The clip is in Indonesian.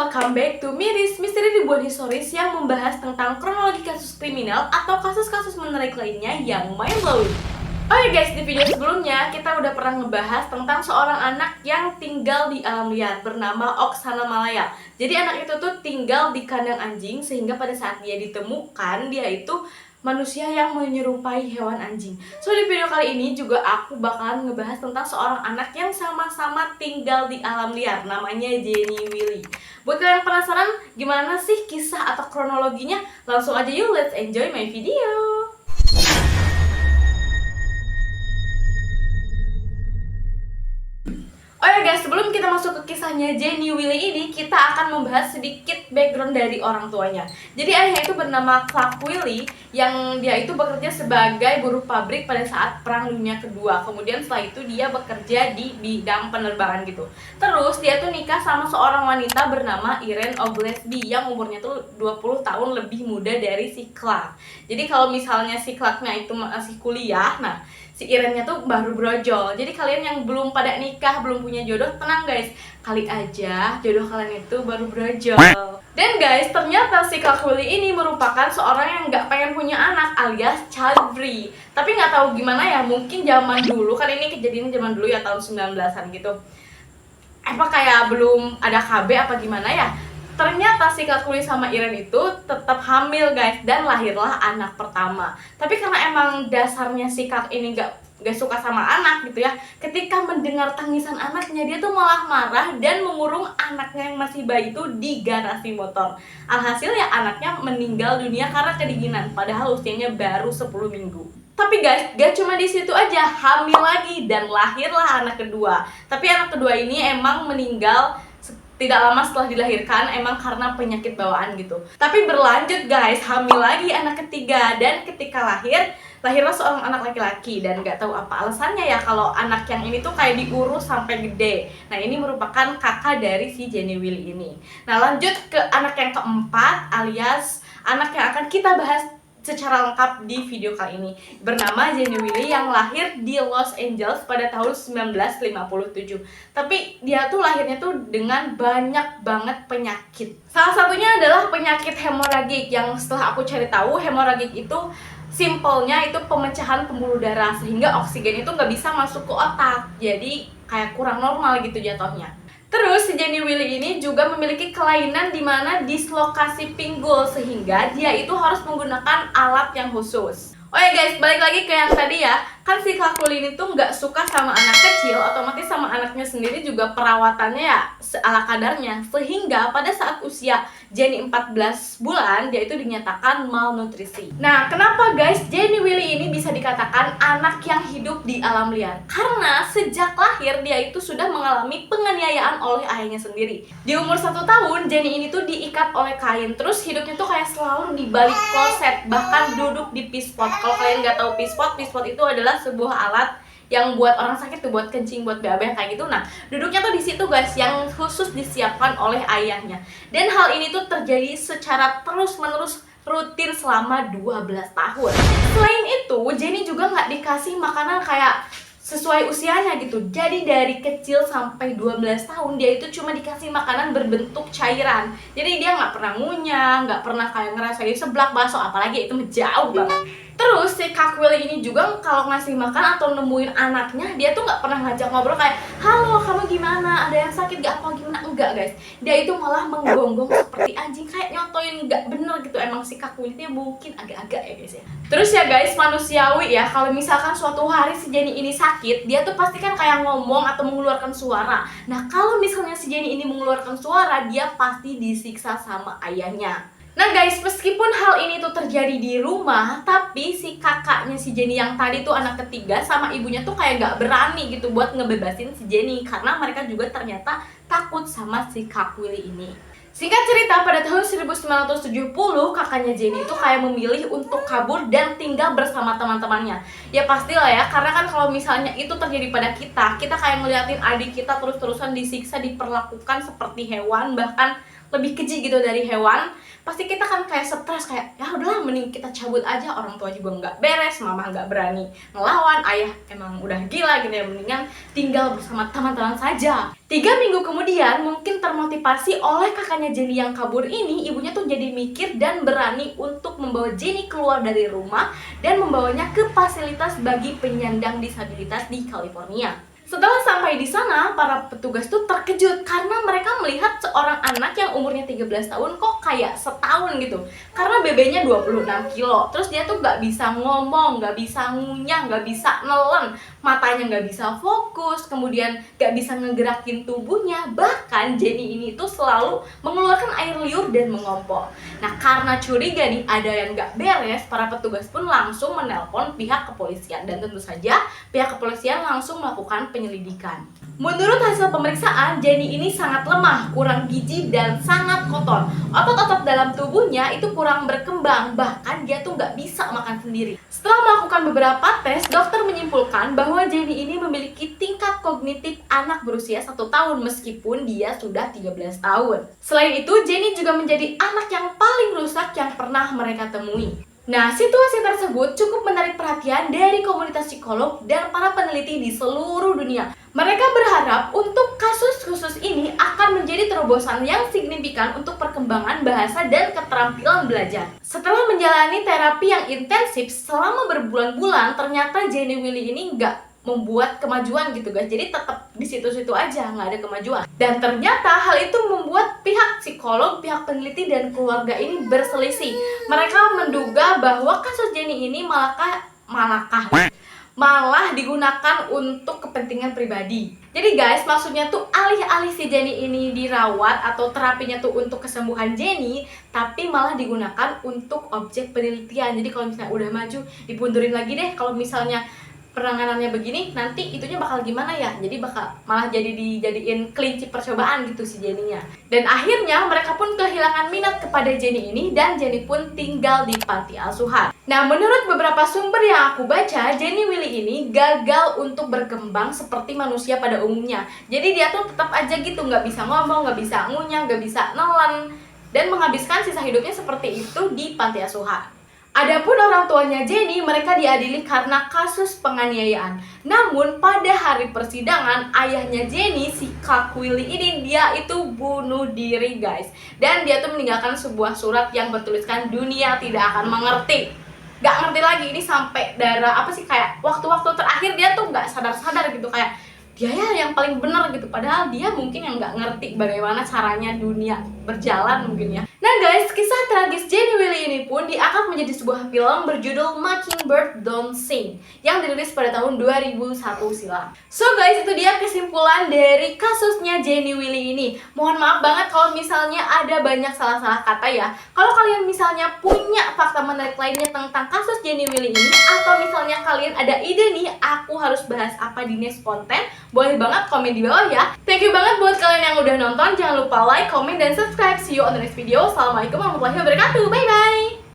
welcome back to Miris, misteri dibuat historis yang membahas tentang kronologi kasus kriminal atau kasus-kasus menarik lainnya yang mind-blowing. Oke guys, di video sebelumnya kita udah pernah ngebahas tentang seorang anak yang tinggal di alam liar bernama Oksana Malaya. Jadi anak itu tuh tinggal di kandang anjing sehingga pada saat dia ditemukan, dia itu manusia yang menyerupai hewan anjing. So di video kali ini juga aku bakalan ngebahas tentang seorang anak yang sama-sama tinggal di alam liar, namanya Jenny Willy. Buat kalian penasaran gimana sih kisah atau kronologinya? Langsung aja yuk, let's enjoy my video. Oh ya guys, sebelum kita masuk ke kisahnya Jenny Willy ini, kita akan membahas sedikit background dari orang tuanya. Jadi ayahnya itu bernama Clark Willy, yang dia itu bekerja sebagai buruh pabrik pada saat Perang Dunia Kedua. Kemudian setelah itu dia bekerja di bidang penerbangan gitu. Terus dia tuh nikah sama seorang wanita bernama Irene Oglesby yang umurnya tuh 20 tahun lebih muda dari si Clark. Jadi kalau misalnya si Clarknya itu masih kuliah, nah si Irene-nya tuh baru brojol. Jadi kalian yang belum pada nikah, belum punya jodoh, tenang guys, kali aja jodoh kalian itu baru brojol. Dan guys, ternyata si Clark Willy ini merupakan seorang yang nggak pengen punya anak alias child free. Tapi nggak tahu gimana ya, mungkin zaman dulu, kan ini kejadiannya zaman dulu ya, tahun 19-an gitu. Apa kayak belum ada KB apa gimana ya? Ternyata si Clark Willy sama Irene itu tetap hamil guys, dan lahirlah anak pertama. Tapi karena emang dasarnya si Clark ini gak suka sama anak gitu ya, ketika mendengar tangisan anaknya dia tuh malah marah dan mengurung anaknya yang masih bayi itu di garasi motor. Alhasil ya anaknya meninggal dunia karena kedinginan, padahal usianya baru 10 minggu. Tapi guys, gak cuma di situ aja, hamil lagi dan lahirlah anak kedua. Tapi anak kedua ini emang meninggal tidak lama setelah dilahirkan, emang karena penyakit bawaan gitu. Tapi berlanjut guys, hamil lagi anak ketiga, dan ketika lahirlah seorang anak laki-laki. Dan gak tahu apa alasannya ya kalau anak yang ini tuh kayak diurus sampai gede. Nah ini merupakan kakak dari si Jenny Willy ini. Nah lanjut ke anak yang keempat, alias anak yang akan kita bahas secara lengkap di video kali ini, bernama Jenny Willy yang lahir di Los Angeles pada tahun 1957. Tapi dia tuh lahirnya tuh dengan banyak banget penyakit. Salah satunya adalah penyakit hemoragik, yang setelah aku cari tahu, hemoragik itu simpelnya itu pemecahan pembuluh darah sehingga oksigen itu nggak bisa masuk ke otak, jadi kayak kurang normal gitu jatuhnya. Terus si Jenny Willy ini juga memiliki kelainan di mana dislokasi pinggul sehingga dia itu harus menggunakan alat yang khusus. Oh ya guys, balik lagi ke yang tadi ya, kan si Clark Willy ini tuh nggak suka sama anak kecil, otomatis sama anaknya sendiri juga perawatannya ya seala kadarnya, sehingga pada saat usia Jenny 14 bulan dia itu dinyatakan malnutrisi. Nah kenapa guys Jenny Willy ini bisa dikatakan anak yang hidup di alam liar? Karena sejak lahir dia itu sudah mengalami penganiayaan oleh ayahnya sendiri. Di umur 1 tahun Jenny ini tuh diikat oleh kain, terus hidupnya tuh kayak selalu di balik kloset, bahkan duduk di pispot. Kalau kalian nggak tahu pispot itu adalah sebuah alat yang buat orang sakit tuh, buat kencing, buat BAB kayak gitu. Nah, duduknya tuh di situ guys, yang khusus disiapkan oleh ayahnya. Dan hal ini tuh terjadi secara terus-menerus rutin selama 12 tahun. Selain itu, Jenny juga nggak dikasih makanan kayak sesuai usianya gitu. Jadi dari kecil sampai 12 tahun dia itu cuma dikasih makanan berbentuk cairan. Jadi dia nggak pernah ngunyah, nggak pernah kayak ngerasain seblak, bakso, apalagi itu jauh banget. Terus si Clark Willy ini juga kalau ngasih makan atau nemuin anaknya, dia tuh nggak pernah ngajak ngobrol kayak, halo kamu gimana, ada yang sakit gak apa gimana, enggak guys. Dia itu malah menggonggong seperti anjing, kayak nyotoin nggak bener gitu. Emang si Clark Willy ini mungkin agak-agak ya guys ya. Terus ya guys, manusiawi ya, kalau misalkan suatu hari si Jenny ini sakit, dia tuh pasti kan kayak ngomong atau mengeluarkan suara. Nah kalau misalnya si Jenny ini mengeluarkan suara, dia pasti disiksa sama ayahnya. Nah guys, meskipun hal ini tuh terjadi di rumah, tapi si kakaknya si Jenny yang tadi tuh anak ketiga sama ibunya tuh kayak gak berani gitu buat ngebebasin si Jenny, karena mereka juga ternyata takut sama si Clark Willy ini. Singkat cerita, pada tahun 1970 kakaknya Jenny itu kayak memilih untuk kabur dan tinggal bersama teman-temannya. Ya pastilah ya, karena kan kalau misalnya itu terjadi pada kita kayak ngeliatin adik kita terus-terusan disiksa, diperlakukan seperti hewan, bahkan lebih keji gitu dari hewan, pasti kita kan kayak stres, kayak ya udahlah mending kita cabut aja, orang tua juga nggak beres, mama nggak berani ngelawan, ayah emang udah gila gitu ya, mendingan tinggal bersama teman-teman saja. 3 minggu kemudian, mungkin termotivasi oleh kakaknya Jenny yang kabur ini, ibunya tuh jadi mikir dan berani untuk membawa Jenny keluar dari rumah dan membawanya ke fasilitas bagi penyandang disabilitas di California. Setelah sampai di sana, para petugas tuh terkejut karena mereka melihat seorang anak yang umurnya 13 tahun kok kayak setahun gitu. Karena BB-nya 26 kilo, terus dia tuh nggak bisa ngomong, nggak bisa ngunyah, nggak bisa nelen, matanya nggak bisa fokus, kemudian nggak bisa ngegerakin tubuhnya. Bahkan Jenny ini tuh selalu mengeluarkan air liur dan mengompol. Nah, karena curiga nih ada yang nggak beres, para petugas pun langsung menelpon pihak kepolisian. Dan tentu saja pihak kepolisian langsung melakukan penyelidikan. Menurut hasil pemeriksaan, Jenny ini sangat lemah, kurang gizi, dan sangat kotor. Otot-otot dalam tubuhnya itu kurang berkembang, bahkan dia tuh nggak bisa makan sendiri. Setelah melakukan beberapa tes, dokter menyimpulkan bahwa Jenny ini memiliki tingkat kognitif anak berusia 1 tahun meskipun dia sudah 13 tahun. Selain itu, Jenny juga menjadi anak yang paling rusak yang pernah mereka temui. Nah, situasi tersebut cukup menarik perhatian dari komunitas psikolog dan para peneliti di seluruh dunia. Mereka berharap untuk kasus khusus ini akan menjadi terobosan yang signifikan untuk perkembangan bahasa dan keterampilan belajar. Setelah menjalani terapi yang intensif selama berbulan-bulan, ternyata Jenny Willy ini nggak membuat kemajuan gitu guys. Jadi tetap di situ-situ aja, nggak ada kemajuan. Dan ternyata hal itu membuat pihak psikolog, pihak peneliti, dan keluarga ini berselisih. Mereka menduga bahwa kasus Jenny ini malah digunakan untuk kepentingan pribadi. Jadi guys, maksudnya tuh alih-alih si Jenny ini dirawat atau terapinya tuh untuk kesembuhan Jenny, tapi malah digunakan untuk objek penelitian. Jadi kalau misalnya udah maju, dipundurin lagi deh. Kalau misalnya penanganannya begini, nanti itunya bakal gimana ya? Jadi bakal malah jadi dijadiin kelinci percobaan gitu si Jenny-nya. Dan akhirnya mereka pun kehilangan minat kepada Jenny ini dan Jenny pun tinggal di panti asuhan. Nah, menurut beberapa sumber yang aku baca, Jenny Willy ini gagal untuk berkembang seperti manusia pada umumnya. Jadi dia tuh tetap aja gitu, nggak bisa ngomong, nggak bisa ngunyah, nggak bisa nelen, dan menghabiskan sisa hidupnya seperti itu di panti asuhan. Adapun orang tuanya Jenny, mereka diadili karena kasus penganiayaan. Namun pada hari persidangan, ayahnya Jenny, si Kak Willy ini, dia itu bunuh diri guys. Dan dia tuh meninggalkan sebuah surat yang bertuliskan dunia tidak akan mengerti. Gak ngerti lagi ini sampai darah apa sih, kayak waktu-waktu terakhir dia tuh gak sadar-sadar gitu, kayak dia ya yang paling benar gitu, padahal dia mungkin yang nggak ngerti bagaimana caranya dunia berjalan mungkin ya. Nah guys, kisah tragis Jenny Willy ini pun diangkat menjadi sebuah film berjudul Mockingbird Don't Sing yang dirilis pada tahun 2001 silam. So guys, itu dia kesimpulan dari kasusnya Jenny Willy ini. Mohon maaf banget kalau misalnya ada banyak salah-salah kata ya. Kalau kalian misalnya punya fakta menarik lainnya tentang kasus Jenny Willy ini, atau misalnya kalian ada ide nih aku harus bahas apa di next konten, boleh banget komen di bawah ya. Thank you banget buat kalian yang udah nonton. Jangan lupa like, comment, dan subscribe. See you on the next video. Assalamualaikum warahmatullahi wabarakatuh. Bye bye.